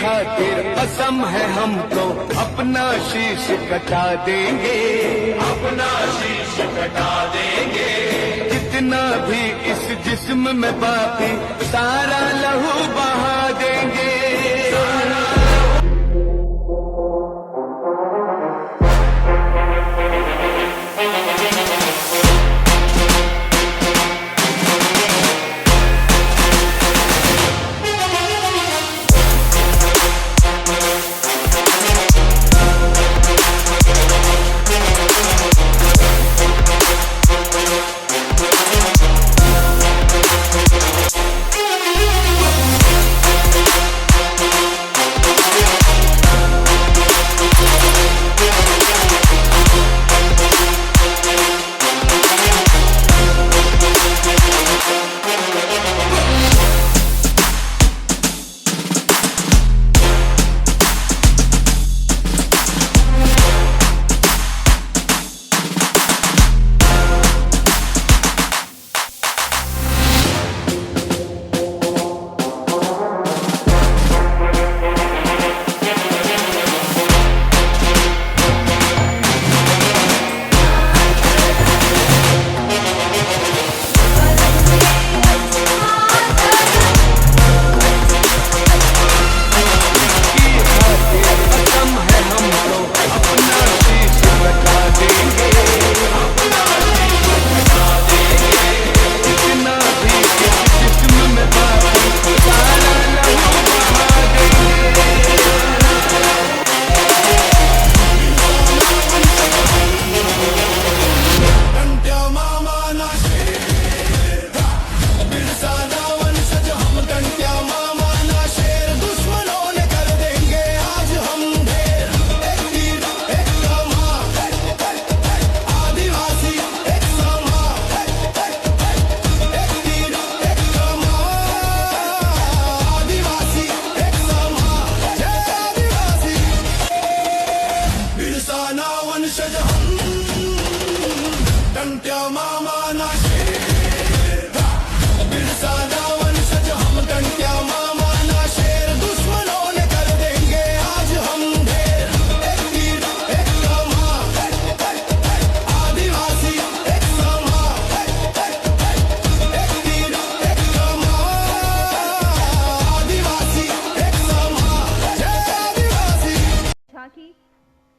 खातिर कसम है हमको अपना शीश कटा देंगे, अपना शीश कटा देंगे। जितना भी इस जिस्म में बाकी सारा लहू बहा देंगे।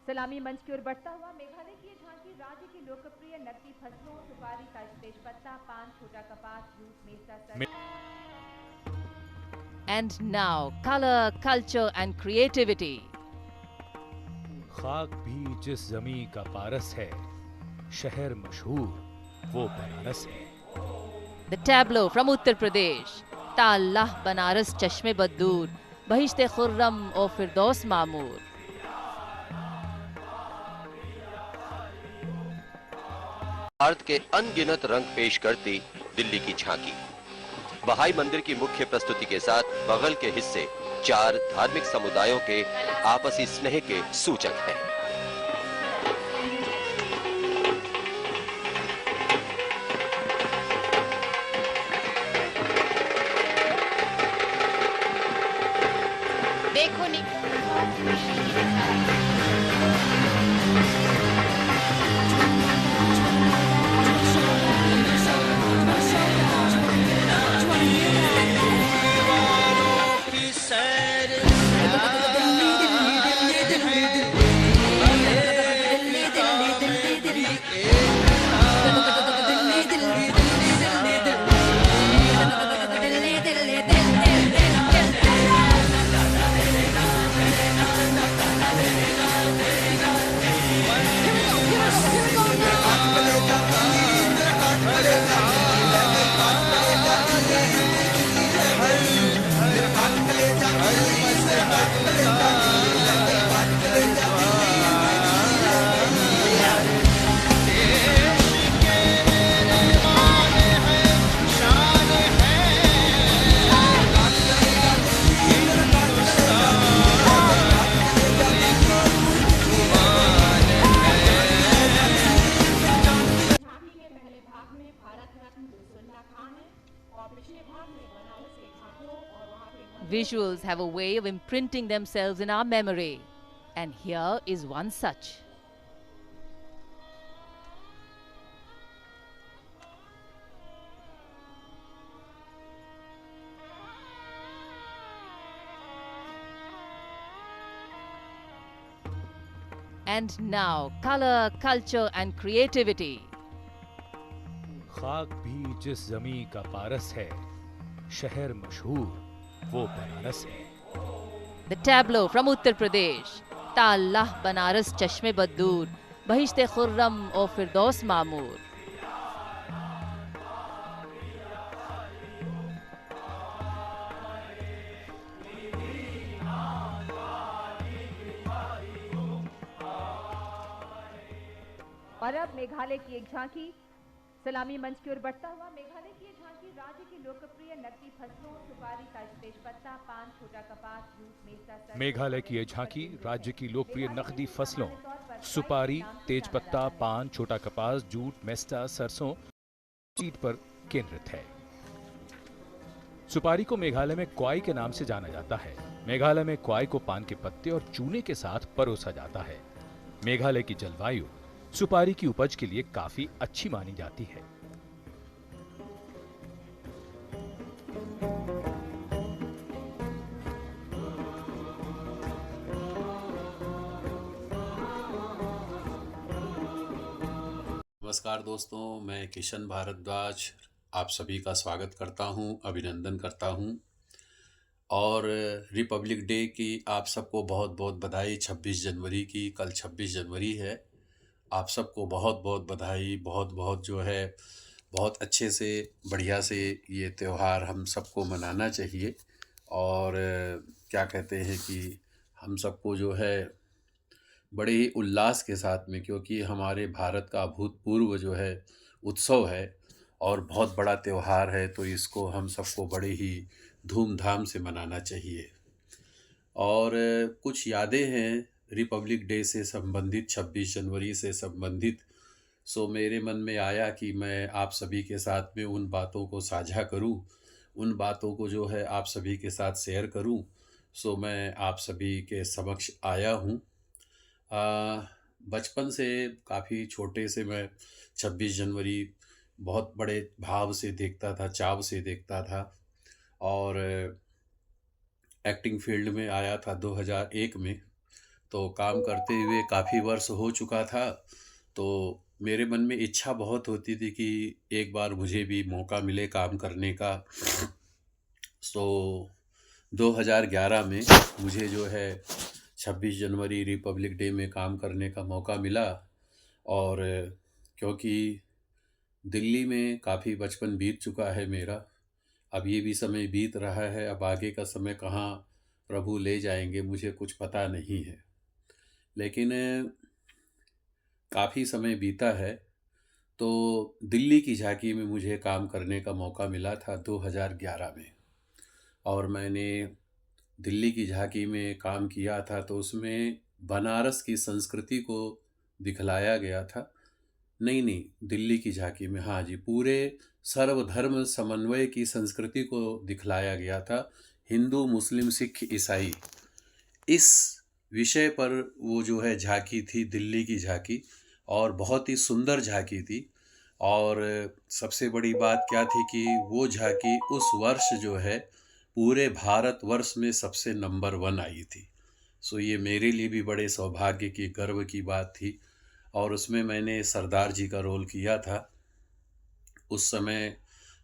सलामी मंच की ओर बढ़ता हुआ मेघालय की झांकी राज्य की लोकप्रिय नकदी फसलों सुपारी, तेजपत्ता, पान, छोटा कपास, jute, मेसा। And now color, culture and creativity. खाक भी जिस जमी का पारस है, शहर मशहूर वो बनारस है। The tableau from Uttar Pradesh. ताल्लाह Banaras चश्मे बदूर, बहिश्ते खुर्रम और फिरदौस मामूर। भारत के अनगिनत रंग पेश करती दिल्ली की झांकी। बहाई मंदिर की मुख्य प्रस्तुति के साथ बगल के हिस्से 4 धार्मिक समुदायों के आपसी स्नेह के सूचक हैं। देखो नहीं Visuals have a way of imprinting themselves in our memory, and here is one such. And now, color, culture and creativity. खाक भी जिस जमी का पारस है, शहर मशहूर वो बनारस है. The tableau from Uttar Pradesh. ताल्लाह Banaras चश्मे बद्दूर, बहिश्ते खुर्रम और फिरदौस मामूर. और अब मेघालय की एक झांकी. सलामी मंच की ओर बढ़ता हुआ मेघालय की ये झांकी राज्य की लोकप्रिय नकदी फसलों सुपारी, ताज तेजपत्ता, पान, छोटा कपास, जूट, मेसा, सरसों, मेघालय की ये झांकी राज्य की लोकप्रिय नकदी फसलों सुपारी, तेजपत्ता, पान, छोटा कपास, जूट, मेस्टा, सरसों चीट पर केंद्रित है. सुपारी को मेघालय में क्वाई के नाम से जाना जाता है. मेघालय में क्वाई को पान के पत्ते और चूने के साथ परोसा जाता है. मेघालय की जलवायु सुपारी की उपज के लिए काफी अच्छी मानी जाती है. नमस्कार दोस्तों, मैं किशन भारद्वाज आप सभी का स्वागत करता हूं, अभिनंदन करता हूं और रिपब्लिक डे की आप सबको बहुत बहुत बधाई. 26 जनवरी की, कल 26 जनवरी है. आप सबको बहुत बहुत बधाई. बहुत बहुत जो है बहुत अच्छे से बढ़िया से ये त्यौहार हम सबको मनाना चाहिए. और क्या कहते हैं कि हम सबको जो है बड़े ही उल्लास के साथ में, क्योंकि हमारे भारत का अभूतपूर्व जो है उत्सव है और बहुत बड़ा त्यौहार है, तो इसको हम सबको बड़े ही धूमधाम से मनाना चाहिए. और कुछ यादें हैं रिपब्लिक डे से संबंधित, 26 जनवरी से संबंधित. सो मेरे मन में आया कि मैं आप सभी के साथ में उन बातों को साझा करूं, उन बातों को जो है आप सभी के साथ शेयर करूं. सो मैं आप सभी के समक्ष आया हूं. बचपन से काफ़ी छोटे से मैं 26 जनवरी बहुत बड़े भाव से देखता था, चाव से देखता था. और एक्टिंग फील्ड में आया था 2001 में. तो काम करते हुए काफ़ी वर्ष हो चुका था. तो मेरे मन में इच्छा बहुत होती थी कि एक बार मुझे भी मौका मिले काम करने का. सो 2011 में मुझे जो है 26 जनवरी रिपब्लिक डे में काम करने का मौका मिला. और क्योंकि दिल्ली में काफ़ी बचपन बीत चुका है मेरा, अब ये भी समय बीत रहा है. अब आगे का समय कहाँ प्रभु ले जाएंगे मुझे कुछ पता नहीं है, लेकिन काफ़ी समय बीता है. तो दिल्ली की झांकी में मुझे काम करने का मौका मिला था 2011 में. और मैंने दिल्ली की झांकी में काम किया था, तो उसमें बनारस की संस्कृति को दिखलाया गया था. नहीं, दिल्ली की झांकी में, हाँ जी, पूरे सर्वधर्म समन्वय की संस्कृति को दिखलाया गया था. हिंदू, मुस्लिम, सिख, ईसाई, इस विषय पर वो जो है झांकी थी, दिल्ली की झांकी. और बहुत ही सुंदर झांकी थी. और सबसे बड़ी बात क्या थी कि वो झांकी उस वर्ष जो है पूरे भारतवर्ष में सबसे नंबर 1 आई थी. सो ये मेरे लिए भी बड़े सौभाग्य की, गर्व की बात थी. और उसमें मैंने सरदार जी का रोल किया था. उस समय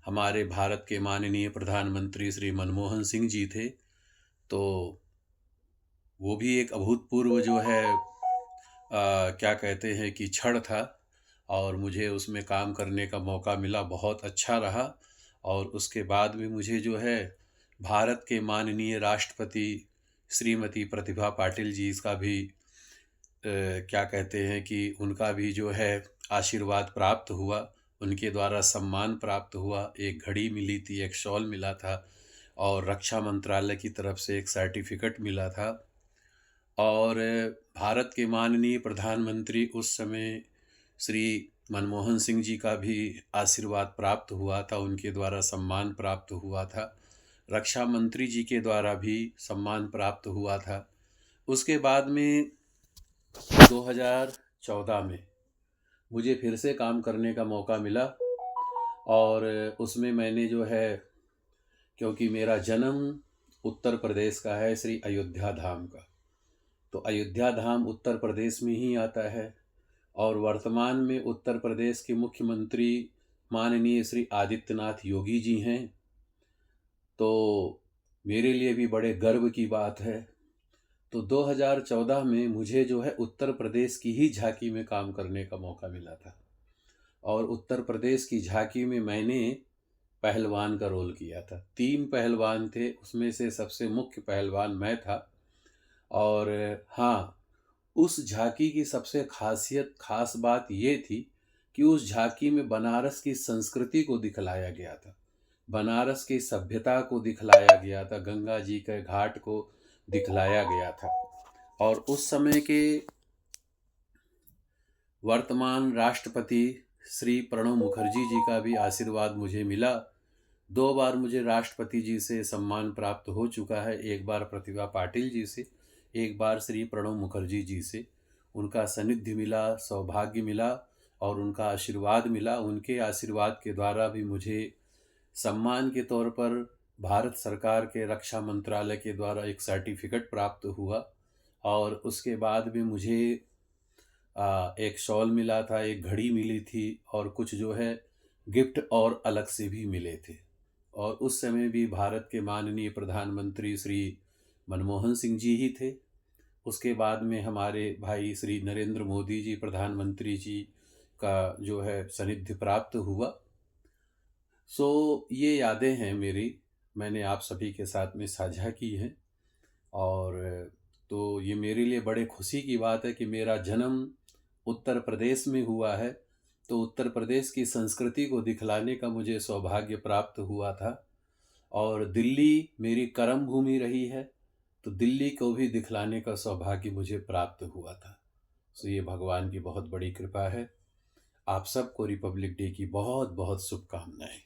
हमारे भारत के माननीय प्रधानमंत्री श्री मनमोहन सिंह जी थे. तो वो भी एक अभूतपूर्व जो है क्या कहते हैं कि क्षण था. और मुझे उसमें काम करने का मौका मिला, बहुत अच्छा रहा. और उसके बाद भी मुझे जो है भारत के माननीय राष्ट्रपति श्रीमती प्रतिभा पाटिल जी का भी क्या कहते हैं कि उनका भी जो है आशीर्वाद प्राप्त हुआ, उनके द्वारा सम्मान प्राप्त हुआ. एक घड़ी मिली थी, एक शॉल मिला था और रक्षा मंत्रालय की तरफ से एक सर्टिफिकेट मिला था. और भारत के माननीय प्रधानमंत्री उस समय श्री मनमोहन सिंह जी का भी आशीर्वाद प्राप्त हुआ था, उनके द्वारा सम्मान प्राप्त हुआ था. रक्षा मंत्री जी के द्वारा भी सम्मान प्राप्त हुआ था। उसके बाद में 2014 में मुझे फिर से काम करने का मौका मिला और उसमें मैंने जो है, क्योंकि मेरा जन्म उत्तर प्रदेश का है, श्री अयोध्या धाम का, तो अयोध्या धाम उत्तर प्रदेश में ही आता है और वर्तमान में उत्तर प्रदेश के मुख्यमंत्री माननीय श्री आदित्यनाथ योगी जी हैं। तो मेरे लिए भी बड़े गर्व की बात है। तो 2014 में मुझे जो है उत्तर प्रदेश की ही झांकी में काम करने का मौका मिला था और उत्तर प्रदेश की झांकी में मैंने पहलवान का रोल किया था। 3 पहलवान थे, उसमें से सबसे मुख्य पहलवान मैं था। और हाँ, उस झांकी की सबसे खास बात ये थी कि उस झांकी में बनारस की संस्कृति को दिखलाया गया था, बनारस की सभ्यता को दिखलाया गया था, गंगा जी के घाट को दिखलाया गया था। और उस समय के वर्तमान राष्ट्रपति श्री प्रणब मुखर्जी जी का भी आशीर्वाद मुझे मिला। 2 बार मुझे राष्ट्रपति जी से सम्मान प्राप्त हो चुका है, एक बार प्रतिभा पाटिल जी से, एक बार श्री प्रणब मुखर्जी जी से। उनका सानिध्य मिला, सौभाग्य मिला और उनका आशीर्वाद मिला। उनके आशीर्वाद के द्वारा भी मुझे सम्मान के तौर पर भारत सरकार के रक्षा मंत्रालय के द्वारा एक सर्टिफिकेट प्राप्त हुआ और उसके बाद भी मुझे एक शॉल मिला था, एक घड़ी मिली थी और कुछ जो है गिफ्ट और अलग से भी मिले थे। और उस समय भी भारत के माननीय प्रधानमंत्री श्री मनमोहन सिंह जी ही थे। उसके बाद में हमारे भाई श्री नरेंद्र मोदी जी प्रधानमंत्री जी का जो है सानिध्य प्राप्त हुआ। सो ये यादें हैं मेरी, मैंने आप सभी के साथ में साझा की हैं। और तो ये मेरे लिए बड़े खुशी की बात है कि मेरा जन्म उत्तर प्रदेश में हुआ है, तो उत्तर प्रदेश की संस्कृति को दिखलाने का मुझे सौभाग्य प्राप्त हुआ था। और दिल्ली मेरी कर्म भूमि रही है, तो दिल्ली को भी दिखलाने का सौभाग्य मुझे प्राप्त हुआ था। सो ये भगवान की बहुत बड़ी कृपा है। आप सबको रिपब्लिक डे की बहुत बहुत शुभकामनाएं।